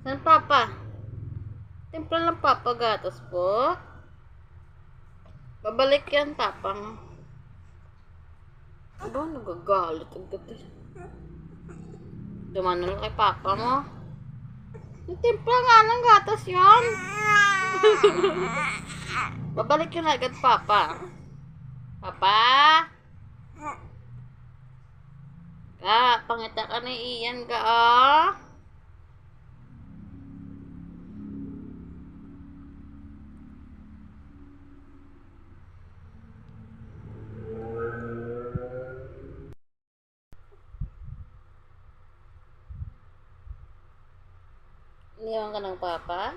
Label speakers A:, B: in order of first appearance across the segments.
A: Saan papa? Timpla lang papa gatas po. Babalik yan tapang. Aba, nagagalit agad eh. Dumano lang kay papa mo. Timpla nga ng gatas yan. Babalik yun agad papa. Papa? Pangita ka ni Ian ka ah. Iniwan ka ng papa?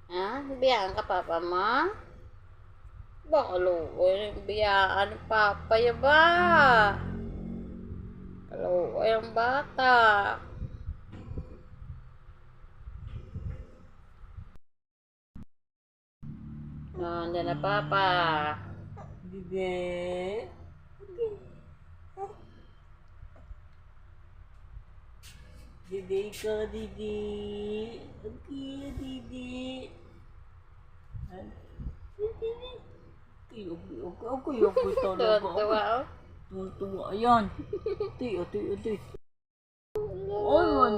A: Ha? Biyaan ka papa mo? Baka luoy, biyaan ng papa ya ba? Kaluoy ang bata. Andyan na papa.
B: Didi. Didi ka, Didi. Okay, Didi. Okay talaga.
A: Tuwa oh.
B: Tuwa, ayan. Ti. Ay, man.